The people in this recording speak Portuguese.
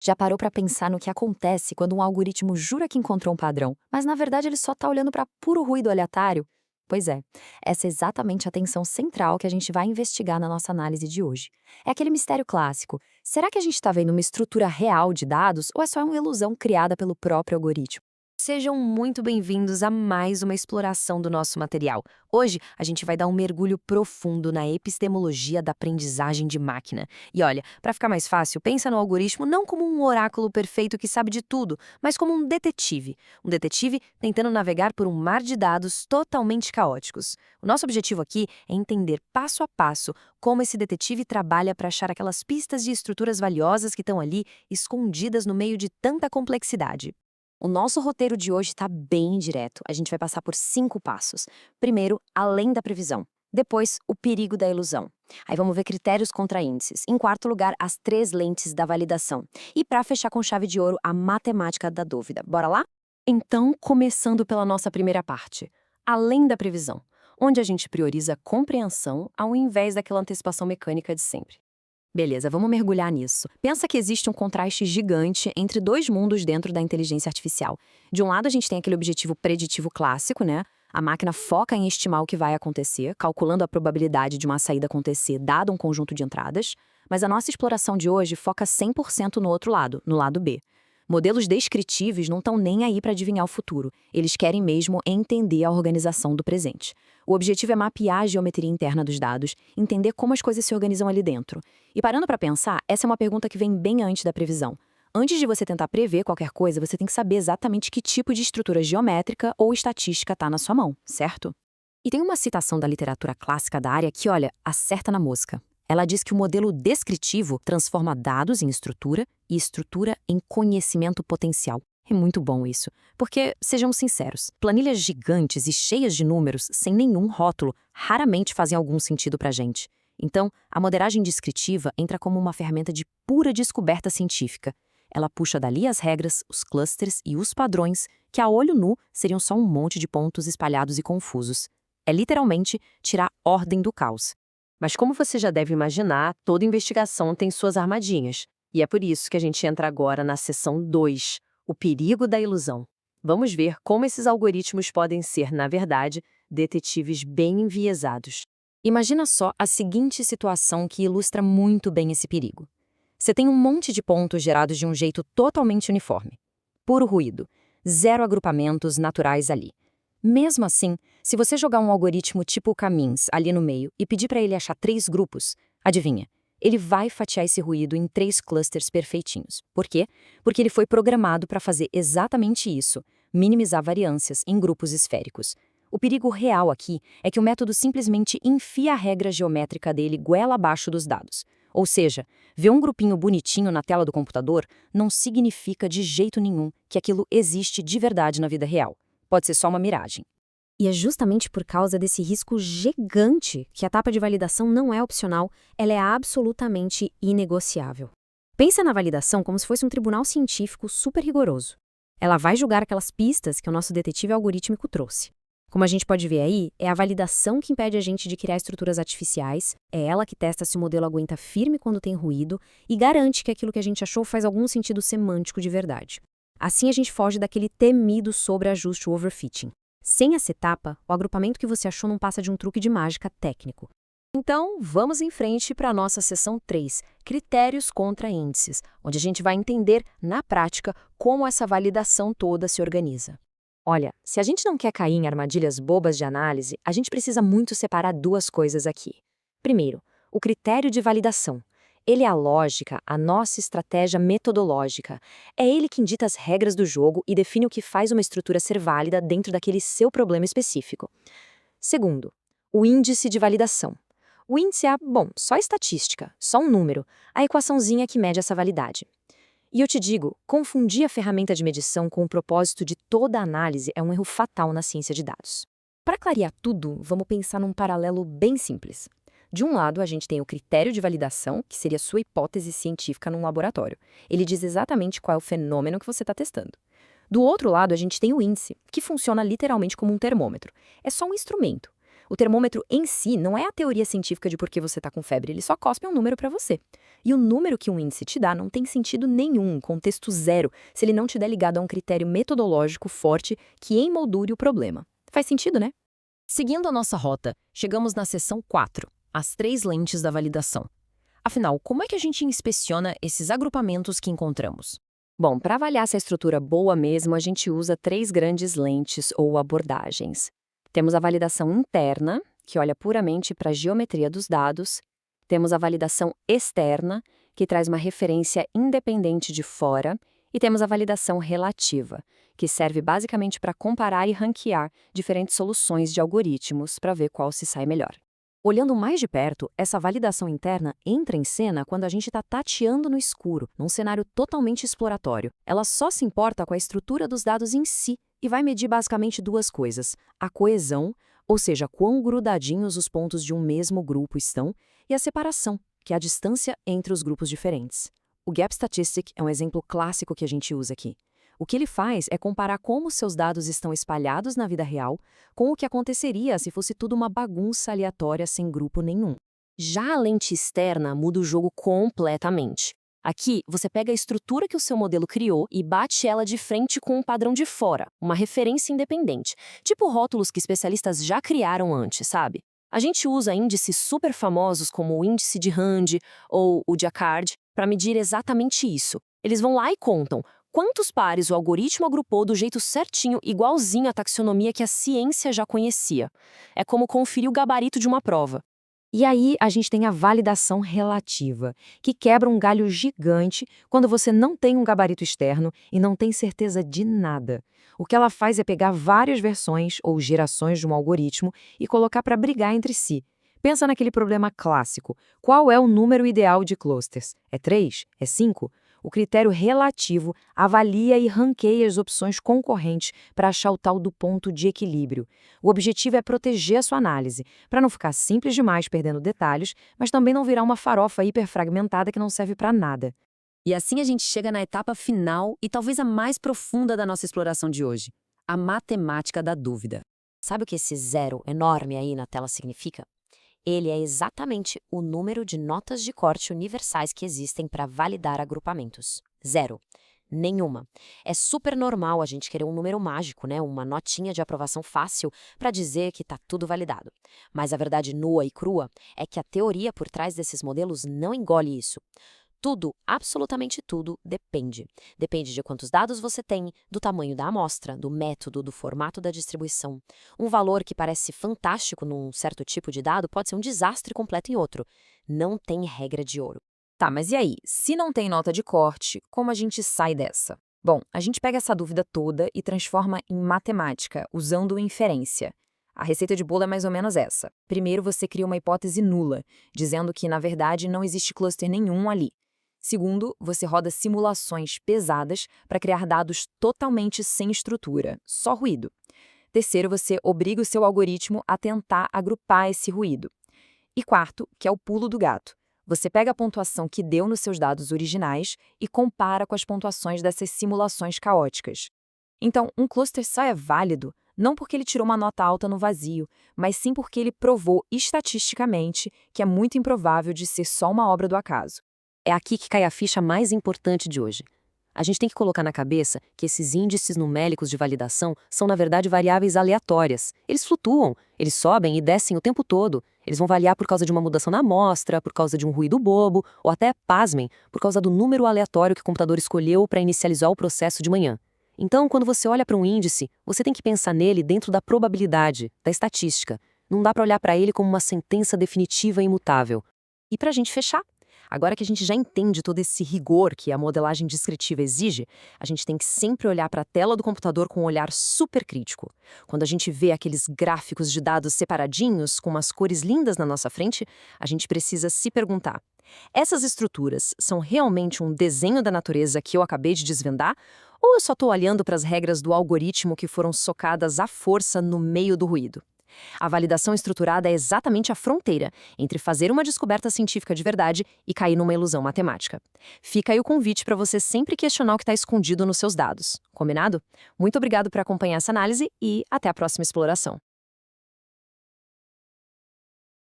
Já parou para pensar no que acontece quando um algoritmo jura que encontrou um padrão, mas na verdade ele só está olhando para puro ruído aleatório? Pois é, essa é exatamente a tensão central que a gente vai investigar na nossa análise de hoje. É aquele mistério clássico: será que a gente está vendo uma estrutura real de dados ou é só uma ilusão criada pelo próprio algoritmo? Sejam muito bem-vindos a mais uma exploração do nosso material. Hoje a gente vai dar um mergulho profundo na epistemologia da aprendizagem de máquina. E olha, para ficar mais fácil, pensa no algoritmo não como um oráculo perfeito que sabe de tudo, mas como um detetive. Um detetive tentando navegar por um mar de dados totalmente caóticos. O nosso objetivo aqui é entender passo a passo como esse detetive trabalha para achar aquelas pistas de estruturas valiosas que estão ali escondidas no meio de tanta complexidade. O nosso roteiro de hoje está bem direto. A gente vai passar por 5 passos. Primeiro, além da previsão. Depois, o perigo da ilusão. Aí vamos ver critérios contra índices. Em quarto lugar, as 3 lentes da validação. E para fechar com chave de ouro, a matemática da dúvida. Bora lá? Então, começando pela nossa primeira parte, além da previsão, onde a gente prioriza a compreensão ao invés daquela antecipação mecânica de sempre. Beleza, vamos mergulhar nisso. Pensa que existe um contraste gigante entre dois mundos dentro da inteligência artificial. De um lado, a gente tem aquele objetivo preditivo clássico, né? A máquina foca em estimar o que vai acontecer, calculando a probabilidade de uma saída acontecer dado um conjunto de entradas. Mas a nossa exploração de hoje foca 100% no outro lado, no lado B. Modelos descritíveis não estão nem aí para adivinhar o futuro. Eles querem mesmo entender a organização do presente. O objetivo é mapear a geometria interna dos dados, entender como as coisas se organizam ali dentro. E parando para pensar, essa é uma pergunta que vem bem antes da previsão. Antes de você tentar prever qualquer coisa, você tem que saber exatamente que tipo de estrutura geométrica ou estatística está na sua mão, certo? E tem uma citação da literatura clássica da área que, olha, acerta na mosca. Ela diz que o modelo descritivo transforma dados em estrutura e estrutura em conhecimento potencial. É muito bom isso, porque, sejamos sinceros, planilhas gigantes e cheias de números, sem nenhum rótulo, raramente fazem algum sentido para a gente. Então, a modelagem descritiva entra como uma ferramenta de pura descoberta científica. Ela puxa dali as regras, os clusters e os padrões, que a olho nu seriam só um monte de pontos espalhados e confusos. É literalmente tirar ordem do caos. Mas como você já deve imaginar, toda investigação tem suas armadilhas. E é por isso que a gente entra agora na seção 2, o perigo da ilusão. Vamos ver como esses algoritmos podem ser, na verdade, detetives bem enviesados. Imagina só a seguinte situação que ilustra muito bem esse perigo. Você tem um monte de pontos gerados de um jeito totalmente uniforme. Puro ruído, zero agrupamentos naturais ali. Mesmo assim, se você jogar um algoritmo tipo Camins ali no meio e pedir para ele achar 3 grupos, adivinha? Ele vai fatiar esse ruído em 3 clusters perfeitinhos. Por quê? Porque ele foi programado para fazer exatamente isso, minimizar variâncias em grupos esféricos. O perigo real aqui é que o método simplesmente enfia a regra geométrica dele goela abaixo dos dados. Ou seja, ver um grupinho bonitinho na tela do computador não significa de jeito nenhum que aquilo existe de verdade na vida real. Pode ser só uma miragem. E é justamente por causa desse risco gigante que a etapa de validação não é opcional, ela é absolutamente inegociável. Pensa na validação como se fosse um tribunal científico super rigoroso. Ela vai julgar aquelas pistas que o nosso detetive algorítmico trouxe. Como a gente pode ver aí, é a validação que impede a gente de criar estruturas artificiais, é ela que testa se o modelo aguenta firme quando tem ruído e garante que aquilo que a gente achou faz algum sentido semântico de verdade. Assim a gente foge daquele temido sobreajuste overfitting. Sem essa etapa, o agrupamento que você achou não passa de um truque de mágica técnico. Então, vamos em frente para a nossa seção 3, critérios contra índices, onde a gente vai entender, na prática, como essa validação toda se organiza. Olha, se a gente não quer cair em armadilhas bobas de análise, a gente precisa muito separar 2 coisas aqui. Primeiro, o critério de validação. Ele é a lógica, a nossa estratégia metodológica. É ele quem dita as regras do jogo e define o que faz uma estrutura ser válida dentro daquele seu problema específico. Segundo, o índice de validação. O índice é, bom, só estatística, só um número, a equaçãozinha que mede essa validade. E eu te digo, confundir a ferramenta de medição com o propósito de toda a análise é um erro fatal na ciência de dados. Para clarear tudo, vamos pensar num paralelo bem simples. De um lado, a gente tem o critério de validação, que seria sua hipótese científica num laboratório. Ele diz exatamente qual é o fenômeno que você está testando. Do outro lado, a gente tem o índice, que funciona literalmente como um termômetro. É só um instrumento. O termômetro em si não é a teoria científica de por que você está com febre, ele só cospe um número para você. E o número que um índice te dá não tem sentido nenhum, contexto zero, se ele não te der ligado a um critério metodológico forte que emoldure o problema. Faz sentido, né? Seguindo a nossa rota, chegamos na seção 4, as 3 lentes da validação. Afinal, como é que a gente inspeciona esses agrupamentos que encontramos? Bom, para avaliar se a estrutura é boa mesmo, a gente usa 3 grandes lentes ou abordagens. Temos a validação interna, que olha puramente para a geometria dos dados. Temos a validação externa, que traz uma referência independente de fora. E temos a validação relativa, que serve basicamente para comparar e ranquear diferentes soluções de algoritmos para ver qual se sai melhor. Olhando mais de perto, essa validação interna entra em cena quando a gente está tateando no escuro, num cenário totalmente exploratório. Ela só se importa com a estrutura dos dados em si e vai medir basicamente 2 coisas: a coesão, ou seja, quão grudadinhos os pontos de um mesmo grupo estão, e a separação, que é a distância entre os grupos diferentes. O Gap Statistic é um exemplo clássico que a gente usa aqui. O que ele faz é comparar como seus dados estão espalhados na vida real com o que aconteceria se fosse tudo uma bagunça aleatória sem grupo nenhum. Já a lente externa muda o jogo completamente. Aqui, você pega a estrutura que o seu modelo criou e bate ela de frente com um padrão de fora, uma referência independente, tipo rótulos que especialistas já criaram antes, sabe? A gente usa índices super famosos como o índice de Rand ou o Jacquard para medir exatamente isso. Eles vão lá e contam quantos pares o algoritmo agrupou do jeito certinho, igualzinho à taxonomia que a ciência já conhecia. É como conferir o gabarito de uma prova. E aí a gente tem a validação relativa, que quebra um galho gigante quando você não tem um gabarito externo e não tem certeza de nada. O que ela faz é pegar várias versões ou gerações de um algoritmo e colocar para brigar entre si. Pensa naquele problema clássico. Qual é o número ideal de clusters? É 3? É 5? O critério relativo avalia e ranqueia as opções concorrentes para achar o tal do ponto de equilíbrio. O objetivo é proteger a sua análise, para não ficar simples demais perdendo detalhes, mas também não virar uma farofa hiperfragmentada que não serve para nada. E assim a gente chega na etapa final e talvez a mais profunda da nossa exploração de hoje, a matemática da dúvida. Sabe o que esse 0 enorme aí na tela significa? Ele é exatamente o número de notas de corte universais que existem para validar agrupamentos. 0. Nenhuma. É super normal a gente querer um número mágico, né? Uma notinha de aprovação fácil para dizer que está tudo validado. Mas a verdade nua e crua é que a teoria por trás desses modelos não engole isso. Tudo, absolutamente tudo, depende. Depende de quantos dados você tem, do tamanho da amostra, do método, do formato da distribuição. Um valor que parece fantástico num certo tipo de dado pode ser um desastre completo em outro. Não tem regra de ouro. Tá, mas e aí? Se não tem nota de corte, como a gente sai dessa? Bom, a gente pega essa dúvida toda e transforma em matemática, usando inferência. A receita de bolo é mais ou menos essa. Primeiro, você cria uma hipótese nula, dizendo que, na verdade, não existe cluster nenhum ali. Segundo, você roda simulações pesadas para criar dados totalmente sem estrutura, só ruído. Terceiro, você obriga o seu algoritmo a tentar agrupar esse ruído. E quarto, que é o pulo do gato. Você pega a pontuação que deu nos seus dados originais e compara com as pontuações dessas simulações caóticas. Então, um cluster só é válido não porque ele tirou uma nota alta no vazio, mas sim porque ele provou estatisticamente que é muito improvável de ser só uma obra do acaso. É aqui que cai a ficha mais importante de hoje. A gente tem que colocar na cabeça que esses índices numéricos de validação são, na verdade, variáveis aleatórias. Eles flutuam, eles sobem e descem o tempo todo. Eles vão variar por causa de uma mudança na amostra, por causa de um ruído bobo, ou até, pasmem, por causa do número aleatório que o computador escolheu para inicializar o processo de manhã. Então, quando você olha para um índice, você tem que pensar nele dentro da probabilidade, da estatística. Não dá para olhar para ele como uma sentença definitiva e imutável. E para a gente fechar, agora que a gente já entende todo esse rigor que a modelagem descritiva exige, a gente tem que sempre olhar para a tela do computador com um olhar super crítico. Quando a gente vê aqueles gráficos de dados separadinhos, com umas cores lindas na nossa frente, a gente precisa se perguntar: essas estruturas são realmente um desenho da natureza que eu acabei de desvendar? Ou eu só estou olhando para as regras do algoritmo que foram socadas à força no meio do ruído? A validação estruturada é exatamente a fronteira entre fazer uma descoberta científica de verdade e cair numa ilusão matemática. Fica aí o convite para você sempre questionar o que está escondido nos seus dados. Combinado? Muito obrigado por acompanhar essa análise e até a próxima exploração.